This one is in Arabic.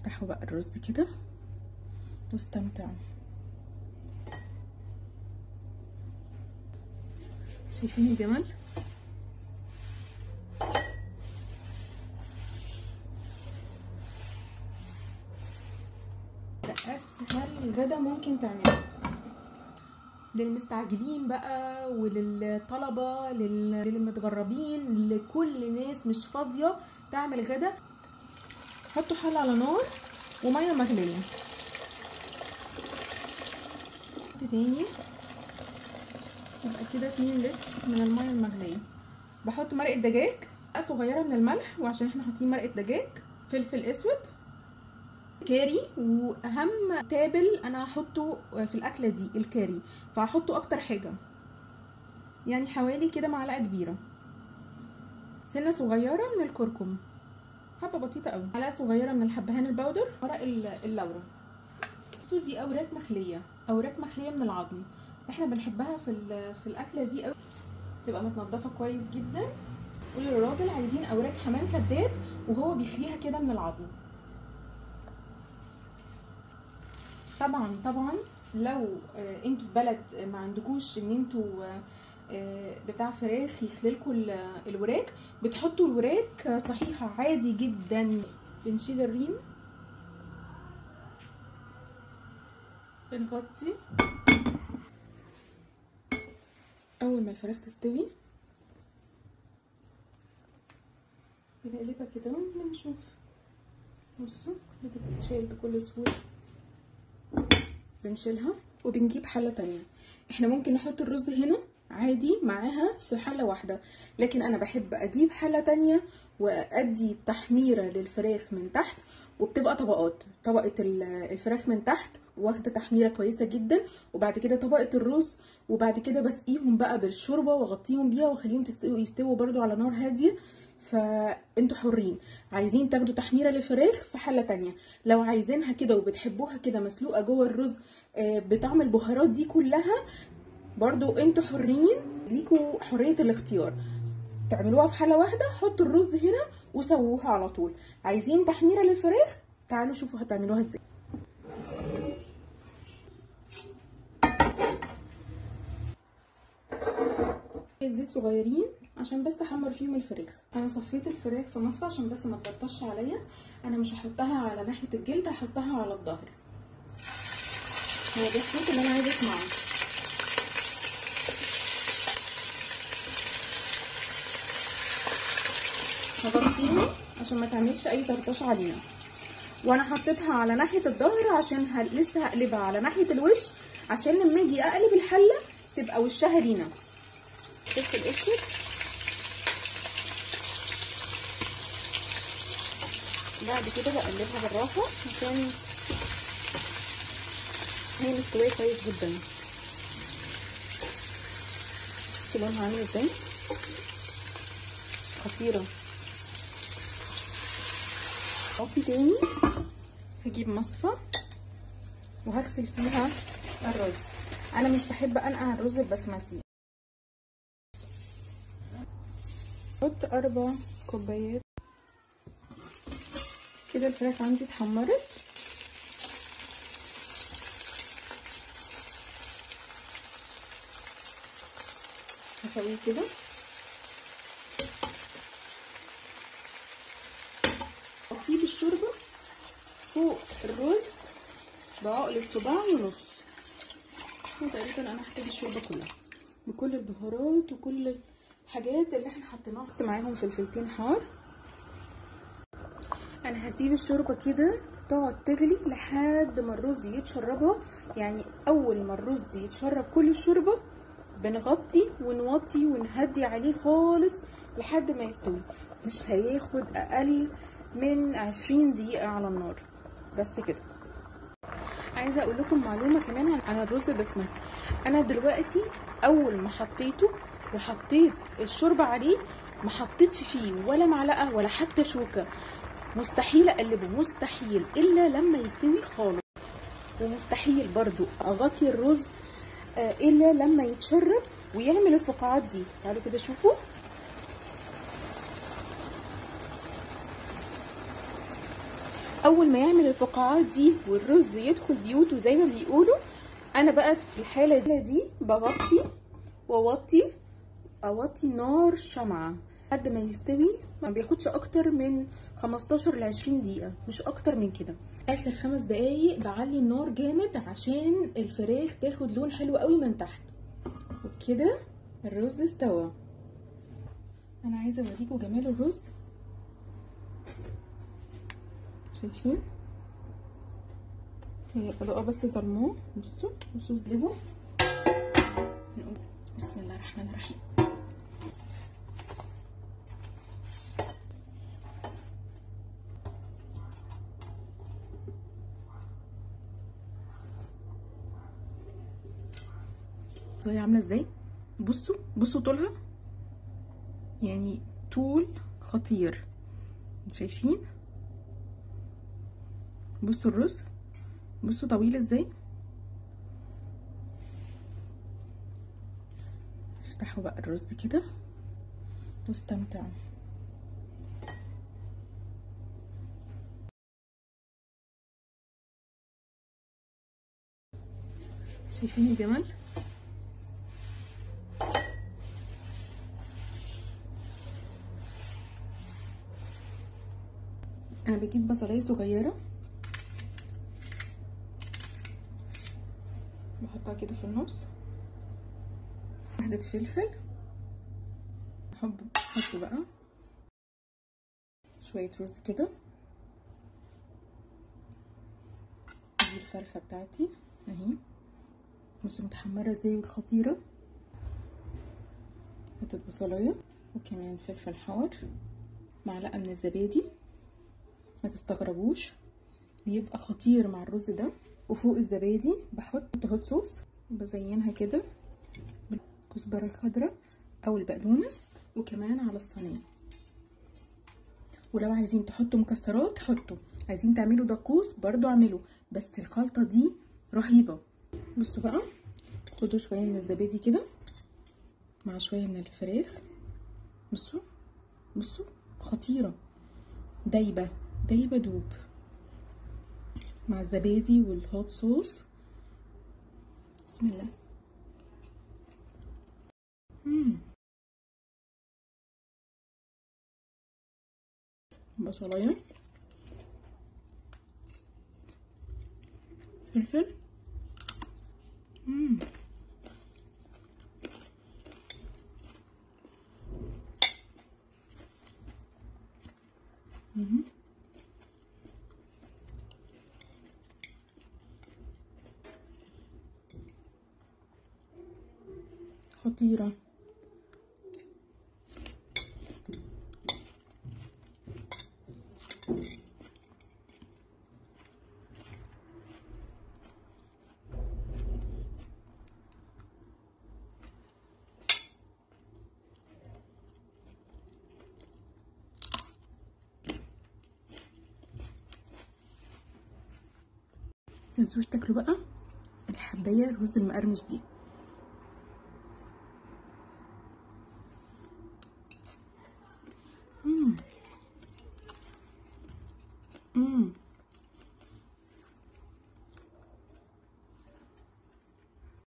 افتحوا بقى الرز كده واستمتعوا. شايفين الجمال؟ ده اسهل غدا ممكن تعمله للمستعجلين بقى، وللطلبه، للمتغربين، لكل ناس مش فاضيه تعمل غدا. حطوا حله على نار وميه مغليه. تاني يبقى كده 2 لتر من الميه المغليه. بحط مرقه دجاج صغيره من الملح، وعشان احنا حاطين مرقه دجاج، فلفل اسود، كاري، واهم تابل انا هحطه في الاكله دي الكاري، فهحطه اكتر حاجه، يعني حوالي كده معلقه كبيره. سنه صغيره من الكركم، حبه بسيطه قوي، معلقه صغيره من الحبهان البودر، ورق اللورا. دي اوراق مخليه، اوراق مخليه من العظم، احنا بنحبها في الاكله دي قوي، تبقى متنضفه كويس جدا. قولي للراجل عايزين اوراق حمام كداب وهو بيخليها كده من العظم. طبعا لو انتوا في بلد ما عندكوش ان انتوا بتاع فراخ يخللكوا الوراك، بتحطوا الوراك صحيحه عادي جدا. بنشيل الريم، بنغطي. اول ما الفراخ تستوي بنقلبها كده ونشوف. بصوا بتتشال بكل سهوله. بنشيلها وبنجيب حله تانية. احنا ممكن نحط الرز هنا عادي معاها في حله واحده، لكن انا بحب اجيب حله تانية وادي تحميره للفراخ من تحت، وبتبقى طبقات. طبقه الفراخ من تحت واخده تحميره كويسه جدا، وبعد كده طبقه الرز، وبعد كده بسقيهم بقى بالشوربه واغطيهم بيها واخليهم يستووا برده على نار هاديه. فانتوا حرين، عايزين تاخدوا تحميره للفراخ في حله تانية، لو عايزينها كده وبتحبوها كده مسلوقه جوه الرز بطعم البهارات دي كلها، برضو انتوا حرين، ليكوا حريه الاختيار. تعملوها في حله واحده، حطوا الرز هنا وسووها على طول. عايزين تحميره للفراخ، تعالوا شوفوا هتعملوها ازاي. زيت صغيرين عشان بس احمر فيهم الفراخ. انا صفيت الفراخ في مصفى عشان بس ما تبطش عليا. انا مش هحطها على ناحيه الجلد، هحطها على الظهر. هو ده الصوت اللي انا عايزه اسمعه. هغطيهم عشان ما تعملش اي طرطشه علينا، وانا حطيتها على ناحيه الظهر عشان لسه هقلبها على ناحيه الوش، عشان لما اجي اقلب الحله تبقى وشها لينا. فلفل اسود، بعد كده بقلبها بالراحه عشان هي مستويه كويس جدا. لونها عامل ازاي، خطيره. اغطي تاني، هجيب مصفى وهغسل فيها الرز. انا مش بحب انقع الرز البسمتي. حط 4 كوبايات كده. الفراخ عندي اتحمرت، هسويه كده. اطيب الشوربه فوق الرز بعقله صباع ونص. تقريبا انا هحتاج الشوربه كلها بكل البهارات وكل الحاجات اللي احنا حطيناها. معاهم فلفلتين حار. انا هسيب الشوربه كده تقعد تغلي لحد ما الرز يتشربها. يعني اول ما الرز يتشرب كل الشوربه بنغطي ونوطي ونهدي عليه خالص لحد ما يستوي. مش هياخد اقل من 20 دقيقه على النار بس كده. عايزه اقول لكم معلومه كمان عن الرز البسمتي. انا دلوقتي اول ما حطيته وحطيت الشوربه عليه ما حطيتش فيه ولا معلقه ولا حتى شوكه. مستحيل اقلبه، مستحيل الا لما يستوي خالص، ومستحيل برضو اغطي الرز الا لما يتشرب ويعمل الفقاعات دي. تعالوا كده شوفوا. اول ما يعمل الفقاعات دي والرز يدخل بيوته زي ما بيقولوا، انا بقى في الحاله دي بغطي اوطي نار شمعة لحد ما يستوي. ما بياخدش اكتر من 15 ل 20 دقيقة، مش اكتر من كده. اخر 5 دقايق بعلي النار جامد عشان الفراخ تاخد لون حلو قوي من تحت. وكده الرز استوى. انا عايزه اوريكم جمال الرز. شايفين هي الاضاءه بس ظلموه. بصوا اقلبوا. بسم الله الرحمن الرحيم. زي عامله ازاي؟ بصوا طولها، يعني طول خطير. شايفين؟ بصوا الرز، بصوا طويل ازاي. افتحوا بقى الرز كده واستمتعوا. شايفين الجمال؟ انا بجيب بصلايه صغيره بحطها كده في النص، واحده فلفل، احط بقى شويه رز كده. دي الفرخه بتاعتي اهي، بصوا متحمره ازاي والخطيره. حته بصلايه وكمان فلفل حار، معلقه من الزبادي، ما تستغربوش بيبقى خطير مع الرز ده. وفوق الزبادي بحط هوت صوص، بزينها كده بالكزبره الخضراء او البقدونس، وكمان على الصينيه. ولو عايزين تحطوا مكسرات حطوا، عايزين تعملوا دقوس برضو اعملوا، بس الخلطه دي رهيبه. بصوا بقى، خدوا شويه من الزبادي كده مع شويه من الفراخ. بصوا خطيره، دايبه دوب مع الزبادي والهوت صوص. بسم الله. بصلايه، فلفل، خطيره. متنسوش تاكلوا بقى الحبايه الرز المقرمش دي.